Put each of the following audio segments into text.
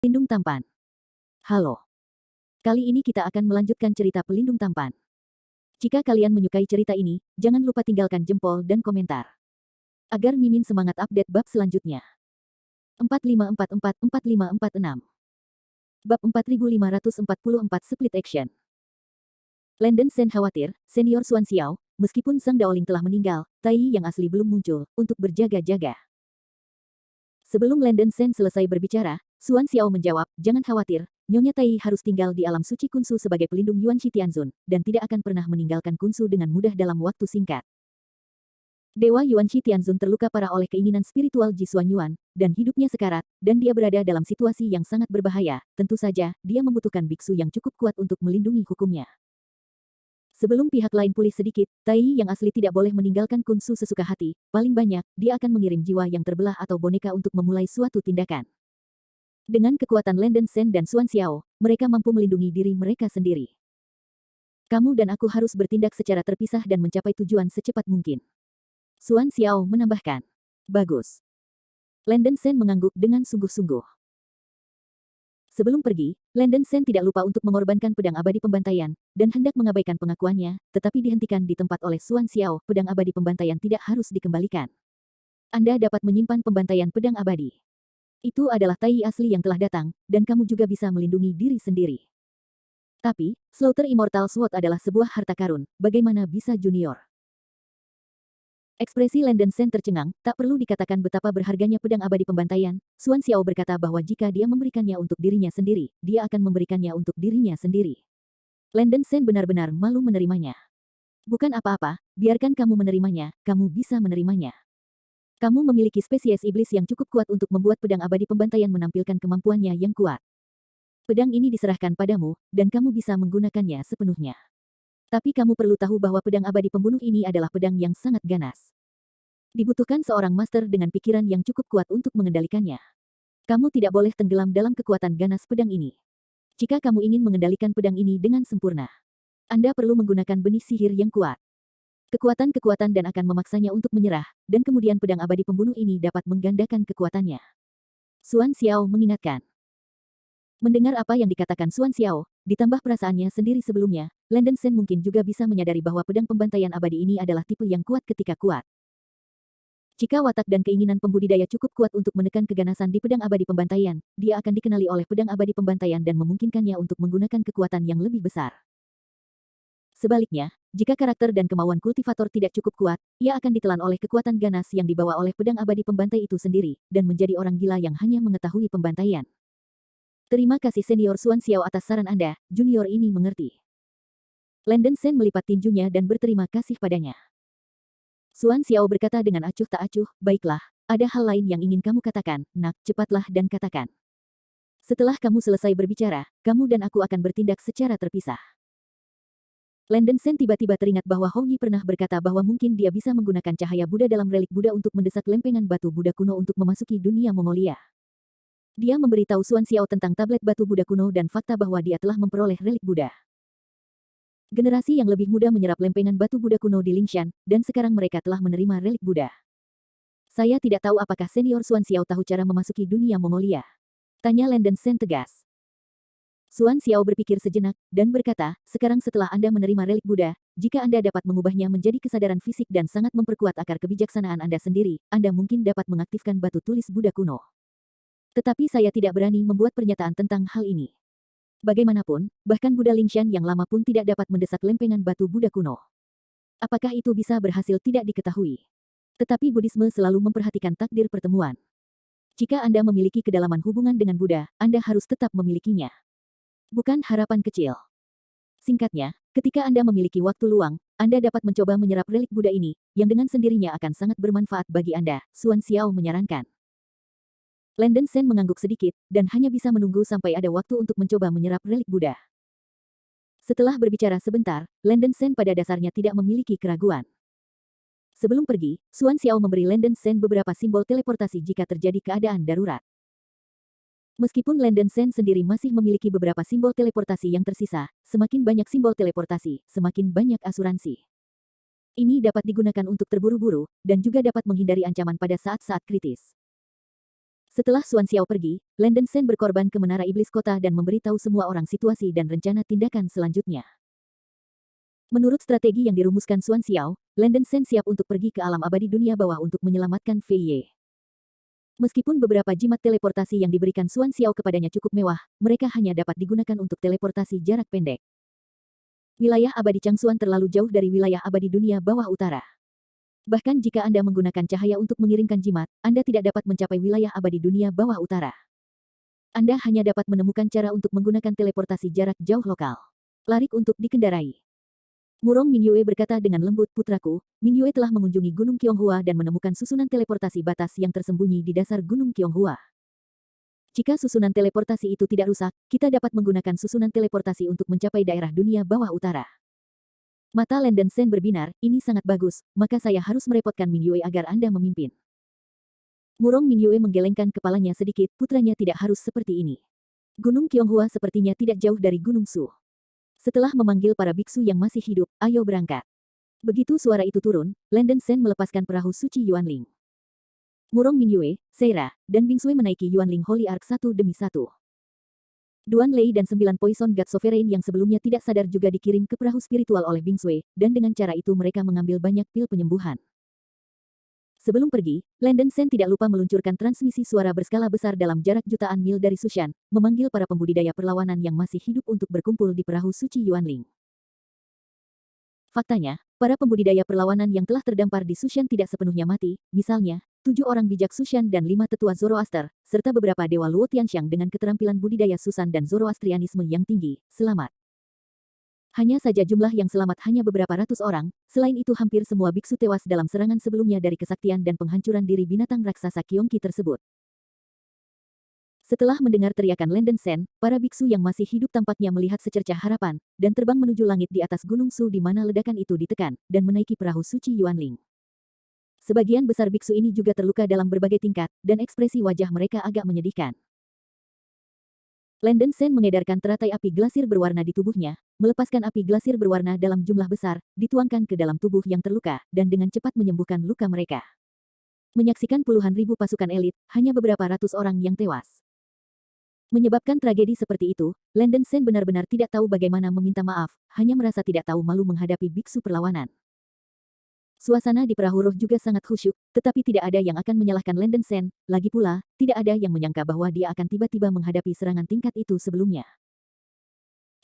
Pelindung tampan. Halo. Kali ini kita akan melanjutkan cerita pelindung tampan. Jika kalian menyukai cerita ini, jangan lupa tinggalkan jempol dan komentar. Agar Mimin semangat update bab selanjutnya. 4544-4546 Bab 4544 Split Action. Landon Sen khawatir, senior Xuan Xiao, meskipun Sang Daoling telah meninggal, Tai yang asli belum muncul, untuk berjaga-jaga. Sebelum Landon Sen selesai berbicara, Xuan Xiao menjawab, jangan khawatir, Nyonya Tai harus tinggal di alam suci Kunsu sebagai pelindung Yuan Shi Tianzun, dan tidak akan pernah meninggalkan Kunsu dengan mudah dalam waktu singkat. Dewa Yuan Shi Tianzun terluka parah oleh keinginan spiritual Ji Xuan Yuan, dan hidupnya sekarat, dan dia berada dalam situasi yang sangat berbahaya, tentu saja, dia membutuhkan biksu yang cukup kuat untuk melindungi hukumnya. Sebelum pihak lain pulih sedikit, Tai yang asli tidak boleh meninggalkan Kunsu sesuka hati, paling banyak, dia akan mengirim jiwa yang terbelah atau boneka untuk memulai suatu tindakan. Dengan kekuatan Landon Sen dan Xuan Xiao, mereka mampu melindungi diri mereka sendiri. Kamu dan aku harus bertindak secara terpisah dan mencapai tujuan secepat mungkin. Xuan Xiao menambahkan. Bagus. Landon Sen mengangguk dengan sungguh-sungguh. Sebelum pergi, Landon Sen tidak lupa untuk mengorbankan pedang abadi pembantaian, dan hendak mengabaikan pengakuannya, tetapi dihentikan di tempat oleh Xuan Xiao, pedang abadi pembantaian tidak harus dikembalikan. Anda dapat menyimpan pembantaian pedang abadi. Itu adalah Tai asli yang telah datang, dan kamu juga bisa melindungi diri sendiri. Tapi, Slaughter Immortal Sword adalah sebuah harta karun, bagaimana bisa junior? Ekspresi Landon Sen tercengang, tak perlu dikatakan betapa berharganya pedang abadi pembantaian. Xuan Xiao berkata bahwa jika dia memberikannya untuk dirinya sendiri, dia akan memberikannya untuk dirinya sendiri. Landon Sen benar-benar malu menerimanya. Bukan apa-apa, biarkan kamu menerimanya, kamu bisa menerimanya. Kamu memiliki spesies iblis yang cukup kuat untuk membuat pedang abadi pembantaian menampilkan kemampuannya yang kuat. Pedang ini diserahkan padamu, dan kamu bisa menggunakannya sepenuhnya. Tapi kamu perlu tahu bahwa pedang abadi pembunuh ini adalah pedang yang sangat ganas. Dibutuhkan seorang master dengan pikiran yang cukup kuat untuk mengendalikannya. Kamu tidak boleh tenggelam dalam kekuatan ganas pedang ini. Jika kamu ingin mengendalikan pedang ini dengan sempurna, Anda perlu menggunakan benih sihir yang kuat. Kekuatan-kekuatan dan akan memaksanya untuk menyerah, dan kemudian pedang abadi pembunuh ini dapat menggandakan kekuatannya. Xuan Xiao mengingatkan. Mendengar apa yang dikatakan Xuan Xiao, ditambah perasaannya sendiri sebelumnya, Landon Sen mungkin juga bisa menyadari bahwa pedang pembantaian abadi ini adalah tipe yang kuat ketika kuat. Jika watak dan keinginan pembudidaya cukup kuat untuk menekan keganasan di pedang abadi pembantaian, dia akan dikenali oleh pedang abadi pembantaian dan memungkinkannya untuk menggunakan kekuatan yang lebih besar. Sebaliknya, jika karakter dan kemauan kultivator tidak cukup kuat, ia akan ditelan oleh kekuatan ganas yang dibawa oleh pedang abadi pembantai itu sendiri, dan menjadi orang gila yang hanya mengetahui pembantaian. Terima kasih senior Xuan Xiao atas saran Anda, junior ini mengerti. Landon Sen melipat tinjunya dan berterima kasih padanya. Xuan Xiao berkata dengan acuh tak acuh, baiklah, ada hal lain yang ingin kamu katakan, nak, cepatlah dan katakan. Setelah kamu selesai berbicara, kamu dan aku akan bertindak secara terpisah. Landon Sen tiba-tiba teringat bahwa Hou Yi pernah berkata bahwa mungkin dia bisa menggunakan cahaya Buddha dalam relik Buddha untuk mendesak lempengan batu Buddha kuno untuk memasuki dunia Mongolia. Dia memberitahu Xuan Xiao tentang tablet batu Buddha kuno dan fakta bahwa dia telah memperoleh relik Buddha. Generasi yang lebih muda menyerap lempengan batu Buddha kuno di Lingshan, dan sekarang mereka telah menerima relik Buddha. Saya tidak tahu apakah senior Xuan Xiao tahu cara memasuki dunia Mongolia. Tanya Landon Sen tegas. Xuan Xiao berpikir sejenak, dan berkata, sekarang setelah Anda menerima relik Buddha, jika Anda dapat mengubahnya menjadi kesadaran fisik dan sangat memperkuat akar kebijaksanaan Anda sendiri, Anda mungkin dapat mengaktifkan batu tulis Buddha kuno. Tetapi saya tidak berani membuat pernyataan tentang hal ini. Bagaimanapun, bahkan Buddha Lingshan yang lama pun tidak dapat mendesak lempengan batu Buddha kuno. Apakah itu bisa berhasil tidak diketahui. Tetapi Buddhisme selalu memperhatikan takdir pertemuan. Jika Anda memiliki kedalaman hubungan dengan Buddha, Anda harus tetap memilikinya. Bukan harapan kecil. Singkatnya, ketika Anda memiliki waktu luang, Anda dapat mencoba menyerap relik Buddha ini, yang dengan sendirinya akan sangat bermanfaat bagi Anda, Xuan Xiao menyarankan. Landon Sen mengangguk sedikit, dan hanya bisa menunggu sampai ada waktu untuk mencoba menyerap relik Buddha. Setelah berbicara sebentar, Landon Sen pada dasarnya tidak memiliki keraguan. Sebelum pergi, Xuan Xiao memberi Landon Sen beberapa simbol teleportasi jika terjadi keadaan darurat. Meskipun Landon Sen sendiri masih memiliki beberapa simbol teleportasi yang tersisa, semakin banyak simbol teleportasi, semakin banyak asuransi. Ini dapat digunakan untuk terburu-buru, dan juga dapat menghindari ancaman pada saat-saat kritis. Setelah Xuan Xiao pergi, Landen Sen berkorban ke menara iblis kota dan memberitahu semua orang situasi dan rencana tindakan selanjutnya. Menurut strategi yang dirumuskan Xuan Xiao, Landen Sen siap untuk pergi ke alam abadi dunia bawah untuk menyelamatkan Fei Ye. Meskipun beberapa jimat teleportasi yang diberikan Xuan Xiao kepadanya cukup mewah, mereka hanya dapat digunakan untuk teleportasi jarak pendek. Wilayah abadi Changxuan terlalu jauh dari wilayah abadi dunia bawah utara. Bahkan jika Anda menggunakan cahaya untuk mengirimkan jimat, Anda tidak dapat mencapai wilayah abadi dunia bawah utara. Anda hanya dapat menemukan cara untuk menggunakan teleportasi jarak jauh lokal. Larik untuk dikendarai. Murong Mingyue berkata dengan lembut, putraku, Mingyue telah mengunjungi Gunung Qionghua dan menemukan susunan teleportasi batas yang tersembunyi di dasar Gunung Qionghua. Jika susunan teleportasi itu tidak rusak, kita dapat menggunakan susunan teleportasi untuk mencapai daerah dunia bawah utara. Mata Landen Sen berbinar, ini sangat bagus, maka saya harus merepotkan Mingyue agar Anda memimpin. Murong Mingyue menggelengkan kepalanya sedikit, putranya tidak harus seperti ini. Gunung Qionghua sepertinya tidak jauh dari Gunung Su. Setelah memanggil para biksu yang masih hidup, ayo berangkat. Begitu suara itu turun, Landen Sen melepaskan perahu suci Yuanling. Murong Mingyue, Seira, dan Bingsui menaiki Yuanling Holy Ark satu demi satu. Duan Lei dan 9 Poison God Sovereign yang sebelumnya tidak sadar juga dikirim ke perahu spiritual oleh Bingsui, dan dengan cara itu mereka mengambil banyak pil penyembuhan. Sebelum pergi, Landen Sen tidak lupa meluncurkan transmisi suara berskala besar dalam jarak jutaan mil dari Sushan, memanggil para pembudidaya perlawanan yang masih hidup untuk berkumpul di perahu suci Yuanling. Faktanya, para pembudidaya perlawanan yang telah terdampar di Sushan tidak sepenuhnya mati, misalnya, 7 orang bijak Sushan dan 5 tetua Zoroaster, serta beberapa dewa Luo Tianxiang dengan keterampilan budidaya Susan dan Zoroastrianisme yang tinggi, selamat. Hanya saja jumlah yang selamat hanya beberapa ratus orang, selain itu hampir semua biksu tewas dalam serangan sebelumnya dari kesaktian dan penghancuran diri binatang raksasa Kyongki tersebut. Setelah mendengar teriakan Landen Sen, para biksu yang masih hidup tampaknya melihat secercah harapan, dan terbang menuju langit di atas Gunung Su di mana ledakan itu ditekan, dan menaiki perahu suci Yuanling. Sebagian besar biksu ini juga terluka dalam berbagai tingkat, dan ekspresi wajah mereka agak menyedihkan. Landen Sen mengedarkan teratai api glasir berwarna di tubuhnya, melepaskan api glasir berwarna dalam jumlah besar, dituangkan ke dalam tubuh yang terluka, dan dengan cepat menyembuhkan luka mereka. Menyaksikan puluhan ribu pasukan elit, hanya beberapa ratus orang yang tewas. Menyebabkan tragedi seperti itu, Landen Sen benar-benar tidak tahu bagaimana meminta maaf, hanya merasa tidak tahu malu menghadapi biksu perlawanan. Suasana di perahu roh juga sangat khusyuk, tetapi tidak ada yang akan menyalahkan Landen Sen, lagi pula, tidak ada yang menyangka bahwa dia akan tiba-tiba menghadapi serangan tingkat itu sebelumnya.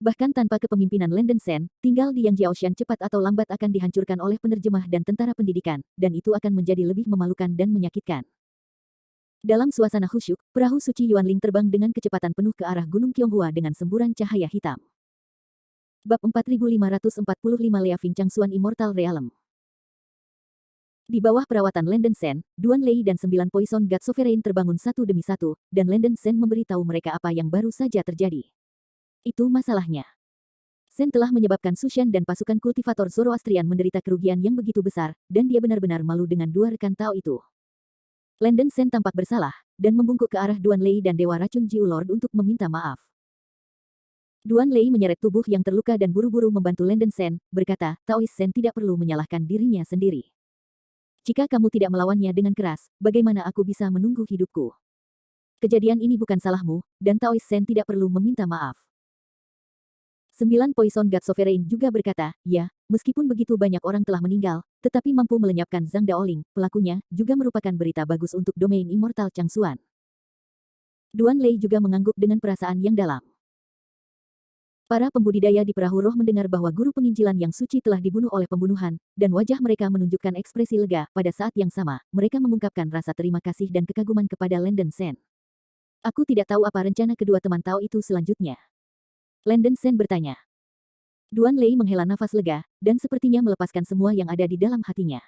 Bahkan tanpa kepemimpinan Landen Sen, tinggal di Yang Jiaoshan cepat atau lambat akan dihancurkan oleh penerjemah dan tentara pendidikan, dan itu akan menjadi lebih memalukan dan menyakitkan. Dalam suasana khusyuk, perahu suci Yuanling terbang dengan kecepatan penuh ke arah Gunung Qionghua dengan semburan cahaya hitam. Bab 4545 Leaving Changxuan Immortal Realm. Di bawah perawatan Landen Sen, Duan Lei dan 9 Poison God Sovereign terbangun satu demi satu, dan Landen Sen memberitahu mereka apa yang baru saja terjadi. Itu masalahnya. Sen telah menyebabkan Sushan dan pasukan kultivator Zoroastrian menderita kerugian yang begitu besar, dan dia benar-benar malu dengan dua rekan Tao itu. Landen Sen tampak bersalah, dan membungkuk ke arah Duan Lei dan Dewa Racun Jiu Lord untuk meminta maaf. Duan Lei menyeret tubuh yang terluka dan buru-buru membantu Landen Sen, berkata, Taois Sen tidak perlu menyalahkan dirinya sendiri. Jika kamu tidak melawannya dengan keras, bagaimana aku bisa menunggu hidupku? Kejadian ini bukan salahmu, dan Taois Sen tidak perlu meminta maaf. 9 Poison God Sovereign juga berkata, ya, meskipun begitu banyak orang telah meninggal, tetapi mampu melenyapkan Zhang Daoling, pelakunya, juga merupakan berita bagus untuk domain Immortal Changxuan. Duan Lei juga mengangguk dengan perasaan yang dalam. Para pembudidaya di perahu roh mendengar bahwa guru penginjilan yang suci telah dibunuh oleh pembunuhan, dan wajah mereka menunjukkan ekspresi lega. Pada saat yang sama, mereka mengungkapkan rasa terima kasih dan kekaguman kepada Landen Sen. Aku tidak tahu apa rencana kedua teman Tao itu selanjutnya. Landen Sen bertanya. Duan Lei menghela nafas lega, dan sepertinya melepaskan semua yang ada di dalam hatinya.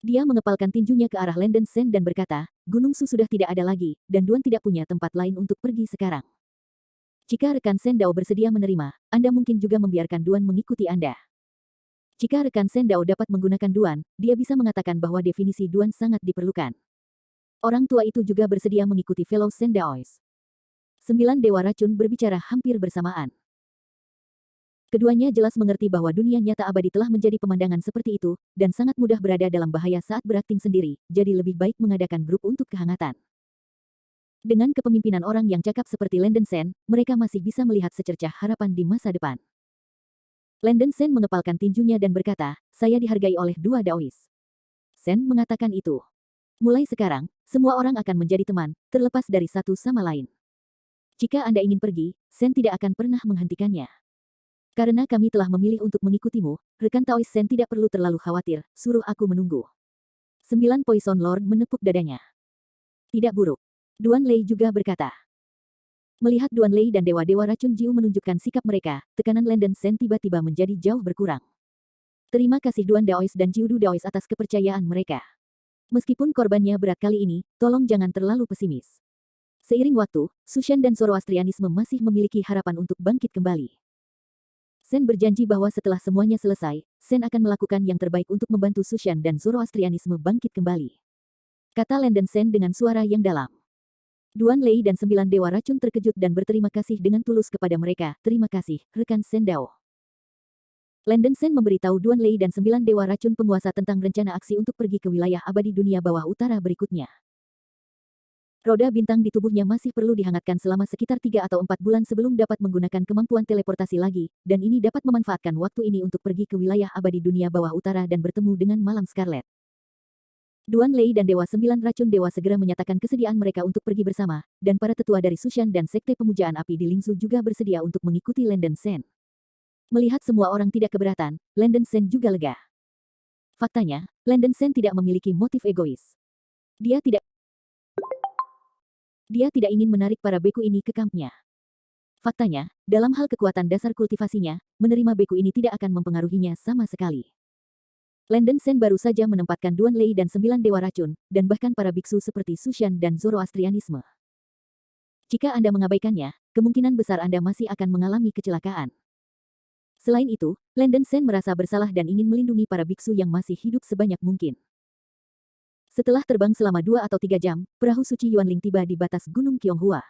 Dia mengepalkan tinjunya ke arah Landen Sen dan berkata, Gunung Su sudah tidak ada lagi, dan Duan tidak punya tempat lain untuk pergi sekarang. Jika rekan Sen Dao bersedia menerima, Anda mungkin juga membiarkan Duan mengikuti Anda. Jika rekan Sen Dao dapat menggunakan Duan, dia bisa mengatakan bahwa definisi Duan sangat diperlukan. Orang tua itu juga bersedia mengikuti fellow Sen Daois. 9 Dewa Racun berbicara hampir bersamaan. Keduanya jelas mengerti bahwa dunia nyata abadi telah menjadi pemandangan seperti itu, dan sangat mudah berada dalam bahaya saat berakting sendiri, jadi lebih baik mengadakan grup untuk kehangatan. Dengan kepemimpinan orang yang cakap seperti Landen Sen, mereka masih bisa melihat secercah harapan di masa depan. Landen Sen mengepalkan tinjunya dan berkata, saya dihargai oleh dua Daois. Sen mengatakan itu. Mulai sekarang, semua orang akan menjadi teman, terlepas dari satu sama lain. Jika Anda ingin pergi, Sen tidak akan pernah menghentikannya. Karena kami telah memilih untuk mengikutimu, rekan Taois Sen tidak perlu terlalu khawatir, suruh aku menunggu. 9 Poison Lord menepuk dadanya. Tidak buruk. Duan Lei juga berkata. Melihat Duan Lei dan dewa-dewa racun Jiu menunjukkan sikap mereka, tekanan Landen Sen tiba-tiba menjadi jauh berkurang. Terima kasih Duan Daois dan Jiu Du Daois atas kepercayaan mereka. Meskipun korbannya berat kali ini, tolong jangan terlalu pesimis. Seiring waktu, Sushan dan Zoroastrianisme masih memiliki harapan untuk bangkit kembali. Sen berjanji bahwa setelah semuanya selesai, Sen akan melakukan yang terbaik untuk membantu Sushan dan Zoroastrianisme bangkit kembali. Kata Landen Sen dengan suara yang dalam. Duan Lei dan 9 dewa racun terkejut dan berterima kasih dengan tulus kepada mereka. Terima kasih, rekan Sen Dao. Landen Sen memberitahu Duan Lei dan 9 dewa racun penguasa tentang rencana aksi untuk pergi ke wilayah abadi dunia bawah utara berikutnya. Roda bintang di tubuhnya masih perlu dihangatkan selama sekitar 3 atau 4 bulan sebelum dapat menggunakan kemampuan teleportasi lagi, dan ini dapat memanfaatkan waktu ini untuk pergi ke wilayah abadi dunia bawah utara dan bertemu dengan Malam Scarlet. Duan Lei dan Dewa 9 Racun Dewa segera menyatakan kesediaan mereka untuk pergi bersama, dan para tetua dari Sushan dan Sekte Pemujaan Api di Lingzu juga bersedia untuk mengikuti Landen Sen. Melihat semua orang tidak keberatan, Landen Sen juga lega. Faktanya, Landen Sen tidak memiliki motif egois. Dia tidak ingin menarik para beku ini ke kampnya. Faktanya, dalam hal kekuatan dasar kultivasinya, menerima beku ini tidak akan mempengaruhinya sama sekali. Landen Sen baru saja menempatkan Duan Lei dan 9 dewa racun, dan bahkan para biksu seperti Sushan dan Zoroastrianisme. Jika Anda mengabaikannya, kemungkinan besar Anda masih akan mengalami kecelakaan. Selain itu, Landen Sen merasa bersalah dan ingin melindungi para biksu yang masih hidup sebanyak mungkin. Setelah terbang selama 2 atau 3 jam, perahu suci Yuanling tiba di batas Gunung Qionghua.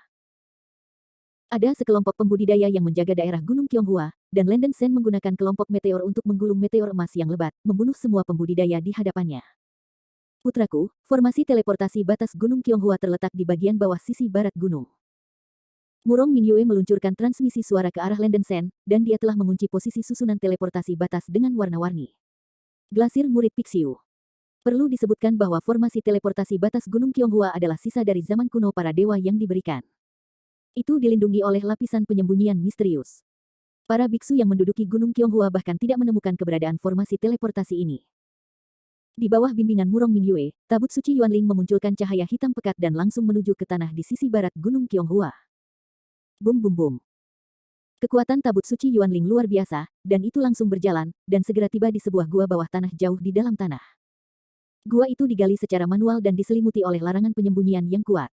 Ada sekelompok pembudidaya yang menjaga daerah Gunung Qionghua, dan Landen Sen menggunakan kelompok meteor untuk menggulung meteor emas yang lebat, membunuh semua pembudidaya di hadapannya. Putraku, formasi teleportasi batas Gunung Qionghua terletak di bagian bawah sisi barat gunung. Murong Minyue meluncurkan transmisi suara ke arah Landen Sen, dan dia telah mengunci posisi susunan teleportasi batas dengan warna-warni. Glasir Murid Pixiu. Perlu disebutkan bahwa formasi teleportasi batas Gunung Qionghua adalah sisa dari zaman kuno para dewa yang diberikan. Itu dilindungi oleh lapisan penyembunyian misterius. Para biksu yang menduduki Gunung Qionghua bahkan tidak menemukan keberadaan formasi teleportasi ini. Di bawah bimbingan Murong Minyue, tabut suci Yuanling memunculkan cahaya hitam pekat dan langsung menuju ke tanah di sisi barat Gunung Qionghua. Bum bum bum. Kekuatan tabut suci Yuanling luar biasa, dan itu langsung berjalan, dan segera tiba di sebuah gua bawah tanah jauh di dalam tanah. Gua itu digali secara manual dan diselimuti oleh larangan penyembunyian yang kuat.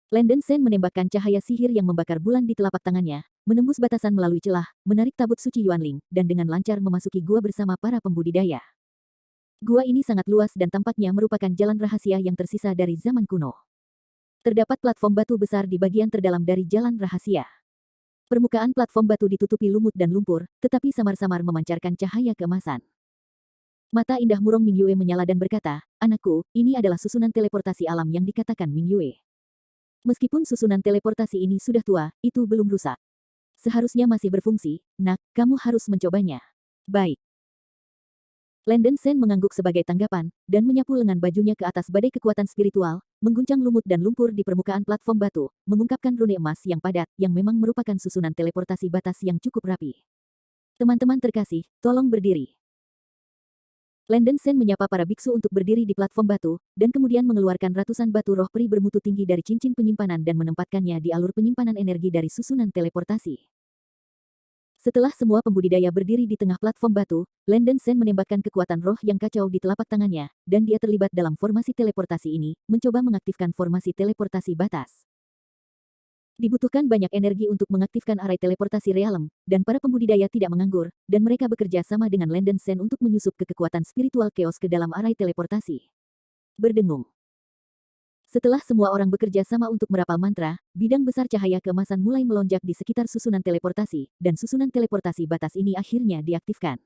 Landen Sen menembakkan cahaya sihir yang membakar bulan di telapak tangannya, menembus batasan melalui celah, menarik tabut suci Yuanling, dan dengan lancar memasuki gua bersama para pembudidaya. Gua ini sangat luas dan tampaknya merupakan jalan rahasia yang tersisa dari zaman kuno. Terdapat platform batu besar di bagian terdalam dari jalan rahasia. Permukaan platform batu ditutupi lumut dan lumpur, tetapi samar-samar memancarkan cahaya keemasan. Mata indah Murong Minyue menyala dan berkata, anakku, ini adalah susunan teleportasi alam yang dikatakan Minyue. Meskipun susunan teleportasi ini sudah tua, itu belum rusak. Seharusnya masih berfungsi, nak, kamu harus mencobanya. Baik. Landen Sen mengangguk sebagai tanggapan, dan menyapu lengan bajunya ke atas badai kekuatan spiritual, mengguncang lumut dan lumpur di permukaan platform batu, mengungkapkan rune emas yang padat, yang memang merupakan susunan teleportasi batas yang cukup rapi. Teman-teman terkasih, tolong berdiri. Landen Sen menyapa para biksu untuk berdiri di platform batu, dan kemudian mengeluarkan ratusan batu roh peri bermutu tinggi dari cincin penyimpanan dan menempatkannya di alur penyimpanan energi dari susunan teleportasi. Setelah semua pembudidaya berdiri di tengah platform batu, Landen Sen menembakkan kekuatan roh yang kacau di telapak tangannya, dan dia terlibat dalam formasi teleportasi ini, mencoba mengaktifkan formasi teleportasi batas. Dibutuhkan banyak energi untuk mengaktifkan arai teleportasi realem, dan para pembudidaya tidak menganggur, dan mereka bekerja sama dengan Landen Sen untuk menyusup ke kekuatan spiritual chaos ke dalam arai teleportasi. Berdengung. Setelah semua orang bekerja sama untuk merapal mantra, bidang besar cahaya keemasan mulai melonjak di sekitar susunan teleportasi, dan susunan teleportasi batas ini akhirnya diaktifkan.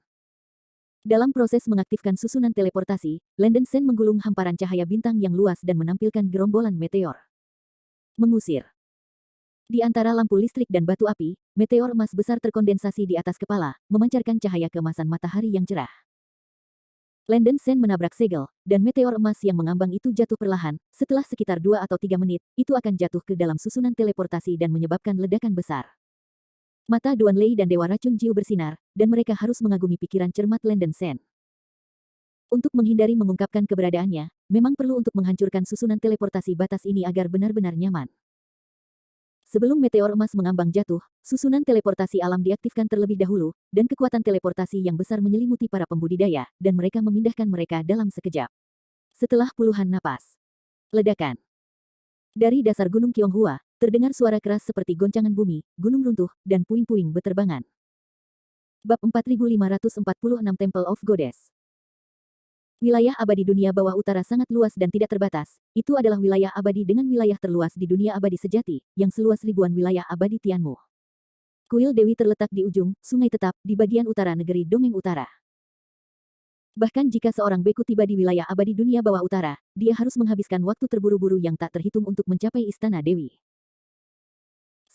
Dalam proses mengaktifkan susunan teleportasi, Landen Sen menggulung hamparan cahaya bintang yang luas dan menampilkan gerombolan meteor. Mengusir. Di antara lampu listrik dan batu api, meteor emas besar terkondensasi di atas kepala, memancarkan cahaya keemasan matahari yang cerah. Landon Shen menabrak segel, dan meteor emas yang mengambang itu jatuh perlahan. Setelah sekitar 2 atau 3 menit, itu akan jatuh ke dalam susunan teleportasi dan menyebabkan ledakan besar. Mata Duan Lei dan Dewa Racun Jiu bersinar, dan mereka harus mengagumi pikiran cermat Landon Shen. Untuk menghindari mengungkapkan keberadaannya, memang perlu untuk menghancurkan susunan teleportasi batas ini agar benar-benar nyaman. Sebelum meteor emas mengambang jatuh, susunan teleportasi alam diaktifkan terlebih dahulu, dan kekuatan teleportasi yang besar menyelimuti para pembudidaya, dan mereka memindahkan mereka dalam sekejap. Setelah puluhan napas. Ledakan. Dari dasar Gunung Qionghua, terdengar suara keras seperti goncangan bumi, gunung runtuh, dan puing-puing beterbangan. Bab 4546 Temple of Goddess. Wilayah abadi dunia bawah utara sangat luas dan tidak terbatas. Itu adalah wilayah abadi dengan wilayah terluas di dunia abadi sejati, yang seluas ribuan wilayah abadi Tianmu. Kuil Dewi terletak di ujung sungai tetap di bagian utara negeri Dongeng Utara. Bahkan jika seorang beku tiba di wilayah abadi dunia bawah utara, dia harus menghabiskan waktu terburu-buru yang tak terhitung untuk mencapai istana Dewi.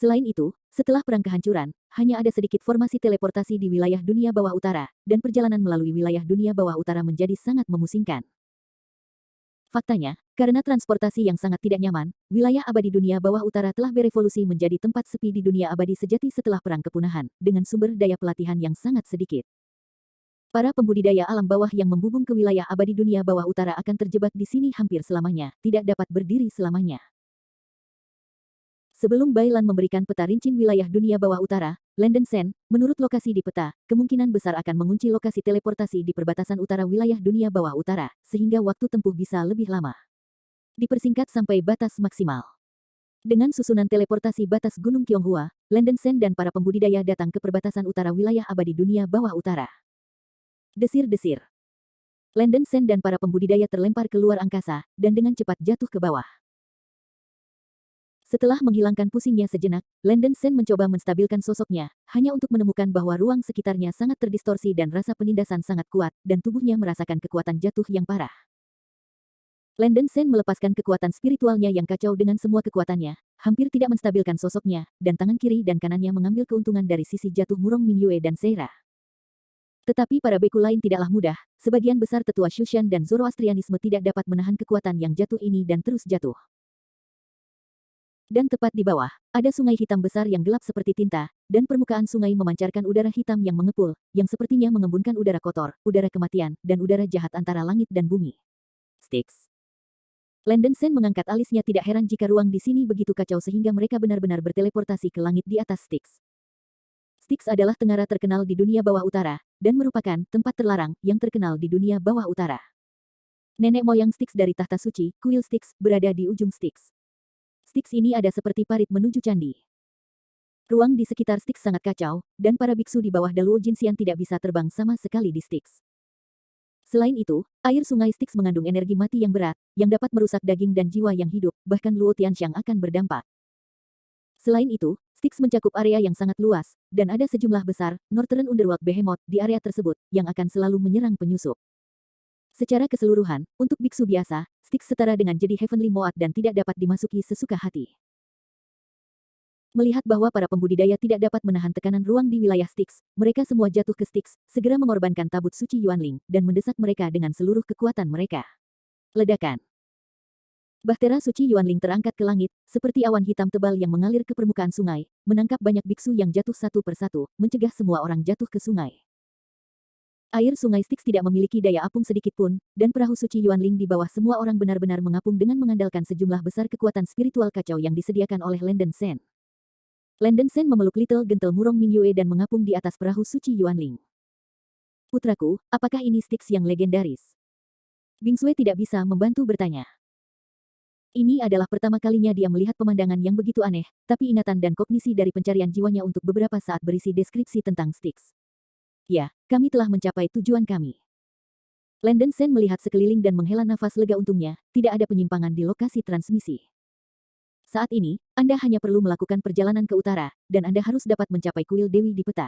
Selain itu, setelah perang kehancuran, hanya ada sedikit formasi teleportasi di wilayah dunia bawah utara, dan perjalanan melalui wilayah dunia bawah utara menjadi sangat memusingkan. Faktanya, karena transportasi yang sangat tidak nyaman, wilayah abadi dunia bawah utara telah berevolusi menjadi tempat sepi di dunia abadi sejati setelah perang kepunahan, dengan sumber daya pelatihan yang sangat sedikit. Para pembudidaya alam bawah yang membubung ke wilayah abadi dunia bawah utara akan terjebak di sini hampir selamanya, tidak dapat berdiri selamanya. Sebelum Bailan memberikan peta rincin wilayah dunia bawah utara, Landon Shen, menurut lokasi di peta, kemungkinan besar akan mengunci lokasi teleportasi di perbatasan utara wilayah dunia bawah utara, sehingga waktu tempuh bisa lebih lama. Dipersingkat sampai batas maksimal. Dengan susunan teleportasi batas Gunung Qionghua, Landon Shen dan para pembudidaya datang ke perbatasan utara wilayah abadi dunia bawah utara. Desir-desir. Landon Shen dan para pembudidaya terlempar ke luar angkasa, dan dengan cepat jatuh ke bawah. Setelah menghilangkan pusingnya sejenak, Landon Shen mencoba menstabilkan sosoknya, hanya untuk menemukan bahwa ruang sekitarnya sangat terdistorsi dan rasa penindasan sangat kuat, dan tubuhnya merasakan kekuatan jatuh yang parah. Landon Shen melepaskan kekuatan spiritualnya yang kacau dengan semua kekuatannya, hampir tidak menstabilkan sosoknya, dan tangan kiri dan kanannya mengambil keuntungan dari sisi jatuh Murong Mingyue dan Seira. Tetapi para beku lain tidaklah mudah, sebagian besar tetua Shushan dan Zoroastrianisme tidak dapat menahan kekuatan yang jatuh ini dan terus jatuh. Dan tepat di bawah, ada sungai hitam besar yang gelap seperti tinta, dan permukaan sungai memancarkan udara hitam yang mengepul, yang sepertinya mengembunkan udara kotor, udara kematian, dan udara jahat antara langit dan bumi. Styx. Landon Shen mengangkat alisnya, tidak heran jika ruang di sini begitu kacau sehingga mereka benar-benar berteleportasi ke langit di atas Styx. Styx adalah tengara terkenal di dunia bawah utara, dan merupakan tempat terlarang yang terkenal di dunia bawah utara. Nenek moyang Styx dari tahta suci, kuil Styx, berada di ujung Styx. Styx ini ada seperti parit menuju candi. Ruang di sekitar Styx sangat kacau, dan para biksu di bawah Daluo Jinxian tidak bisa terbang sama sekali di Styx. Selain itu, air sungai Styx mengandung energi mati yang berat, yang dapat merusak daging dan jiwa yang hidup, bahkan Luo Tianxiang akan berdampak. Selain itu, Styx mencakup area yang sangat luas, dan ada sejumlah besar, Northern Underworld Behemoth, di area tersebut, yang akan selalu menyerang penyusup. Secara keseluruhan, untuk biksu biasa, Styx setara dengan jadi Heavenly Moat dan tidak dapat dimasuki sesuka hati. Melihat bahwa para pembudidaya tidak dapat menahan tekanan ruang di wilayah Styx, mereka semua jatuh ke Styx, segera mengorbankan tabut suci Yuanling, dan mendesak mereka dengan seluruh kekuatan mereka. Ledakan. Bahtera suci Yuanling terangkat ke langit, seperti awan hitam tebal yang mengalir ke permukaan sungai, menangkap banyak biksu yang jatuh satu persatu, mencegah semua orang jatuh ke sungai. Air sungai Styx tidak memiliki daya apung sedikit pun, dan perahu suci Yuanling di bawah semua orang benar-benar mengapung dengan mengandalkan sejumlah besar kekuatan spiritual kacau yang disediakan oleh Landon Shen. Landon Shen memeluk Little Gentle Murong Mingyue dan mengapung di atas perahu suci Yuanling. Putraku, apakah ini Styx yang legendaris? Bingsue tidak bisa membantu bertanya. Ini adalah pertama kalinya dia melihat pemandangan yang begitu aneh, tapi ingatan dan kognisi dari pencarian jiwanya untuk beberapa saat berisi deskripsi tentang Styx. Ya, kami telah mencapai tujuan kami. Landon Shen melihat sekeliling dan menghela nafas lega, untungnya, tidak ada penyimpangan di lokasi transmisi. Saat ini, Anda hanya perlu melakukan perjalanan ke utara, dan Anda harus dapat mencapai kuil Dewi di peta.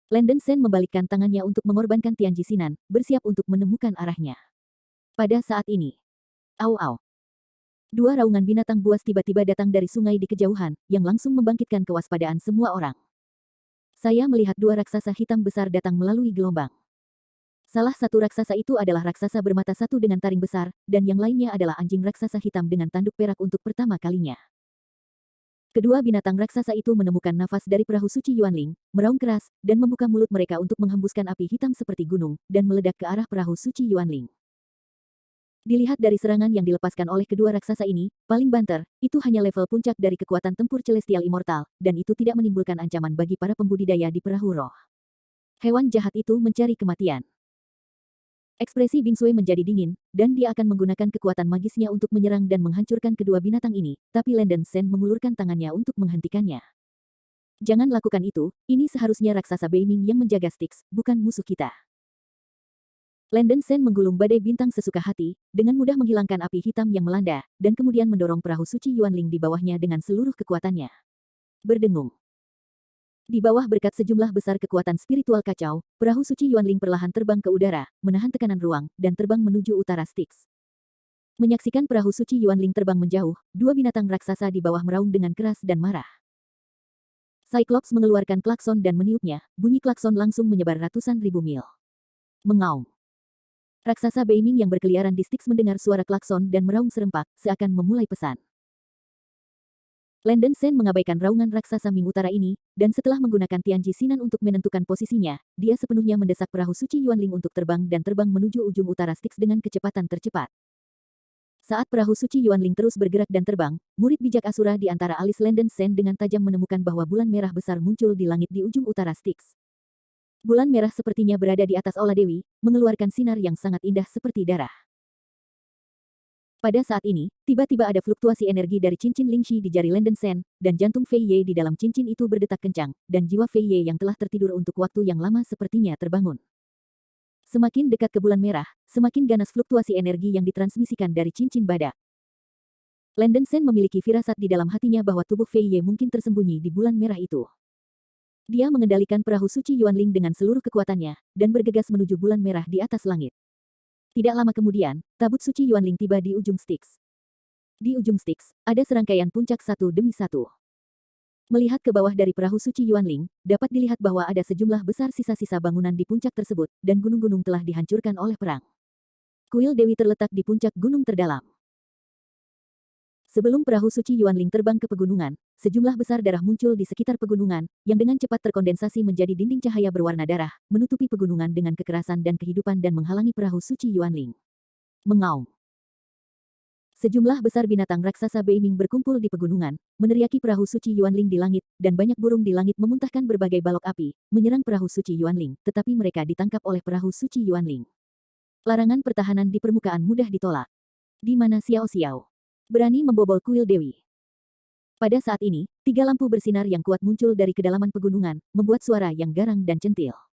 Landon Shen membalikkan tangannya untuk mengorbankan Tianji Sinan, bersiap untuk menemukan arahnya. Pada saat ini, au-au. Dua raungan binatang buas tiba-tiba datang dari sungai di kejauhan, yang langsung membangkitkan kewaspadaan semua orang. Saya melihat dua raksasa hitam besar datang melalui gelombang. Salah satu raksasa itu adalah raksasa bermata satu dengan taring besar, dan yang lainnya adalah anjing raksasa hitam dengan tanduk perak untuk pertama kalinya. Kedua binatang raksasa itu menemukan nafas dari perahu suci Yuanling, meraung keras, dan membuka mulut mereka untuk menghembuskan api hitam seperti gunung, dan meledak ke arah perahu suci Yuanling. Dilihat dari serangan yang dilepaskan oleh kedua raksasa ini, paling banter, itu hanya level puncak dari kekuatan tempur celestial immortal, dan itu tidak menimbulkan ancaman bagi para pembudidaya di perahu roh. Hewan jahat itu mencari kematian. Ekspresi Bing Sui menjadi dingin, dan dia akan menggunakan kekuatan magisnya untuk menyerang dan menghancurkan kedua binatang ini, tapi Landen Sen mengulurkan tangannya untuk menghentikannya. Jangan lakukan itu, ini seharusnya raksasa Beiming yang menjaga Styx, bukan musuh kita. Landen Sen menggulung badai bintang sesuka hati, dengan mudah menghilangkan api hitam yang melanda, dan kemudian mendorong perahu suci Yuanling di bawahnya dengan seluruh kekuatannya. Berdengung. Di bawah berkat sejumlah besar kekuatan spiritual kacau, perahu suci Yuanling perlahan terbang ke udara, menahan tekanan ruang, dan terbang menuju utara Styx. Menyaksikan perahu suci Yuanling terbang menjauh, dua binatang raksasa di bawah meraung dengan keras dan marah. Cyclops mengeluarkan klakson dan meniupnya, bunyi klakson langsung menyebar ratusan ribu mil. Mengaung. Raksasa Beiming yang berkeliaran di Styx mendengar suara klakson dan meraung serempak, seakan memulai pesan. Landen Sen mengabaikan raungan raksasa Ming Utara ini, dan setelah menggunakan Tianji Sinan untuk menentukan posisinya, dia sepenuhnya mendesak perahu suci Yuanling untuk terbang dan terbang menuju ujung utara Styx dengan kecepatan tercepat. Saat perahu suci Yuanling terus bergerak dan terbang, murid bijak Asura di antara alis Landen Sen dengan tajam menemukan bahwa bulan merah besar muncul di langit di ujung utara Styx. Bulan merah sepertinya berada di atas Ola Dewi, mengeluarkan sinar yang sangat indah seperti darah. Pada saat ini, tiba-tiba ada fluktuasi energi dari cincin Lingxi di jari Landen Sen, dan jantung Fei Ye di dalam cincin itu berdetak kencang, dan jiwa Fei Ye yang telah tertidur untuk waktu yang lama sepertinya terbangun. Semakin dekat ke bulan merah, semakin ganas fluktuasi energi yang ditransmisikan dari cincin badak. Landen Sen memiliki firasat di dalam hatinya bahwa tubuh Fei Ye mungkin tersembunyi di bulan merah itu. Dia mengendalikan perahu suci Yuanling dengan seluruh kekuatannya, dan bergegas menuju bulan merah di atas langit. Tidak lama kemudian, tabut suci Yuanling tiba di ujung Styx. Di ujung Styx, ada serangkaian puncak satu demi satu. Melihat ke bawah dari perahu suci Yuanling, dapat dilihat bahwa ada sejumlah besar sisa-sisa bangunan di puncak tersebut, dan gunung-gunung telah dihancurkan oleh perang. Kuil Dewi terletak di puncak gunung terdalam. Sebelum perahu suci Yuanling terbang ke pegunungan, sejumlah besar darah muncul di sekitar pegunungan, yang dengan cepat terkondensasi menjadi dinding cahaya berwarna darah, menutupi pegunungan dengan kekerasan dan kehidupan dan menghalangi perahu suci Yuanling. Mengaung. Sejumlah besar binatang raksasa Beiming berkumpul di pegunungan, meneriaki perahu suci Yuanling di langit, dan banyak burung di langit memuntahkan berbagai balok api, menyerang perahu suci Yuanling, tetapi mereka ditangkap oleh perahu suci Yuanling. Larangan pertahanan di permukaan mudah ditolak. Di mana Xiao Xiao berani membobol kuil Dewi. Pada saat ini, tiga lampu bersinar yang kuat muncul dari kedalaman pegunungan, membuat suara yang garang dan centil.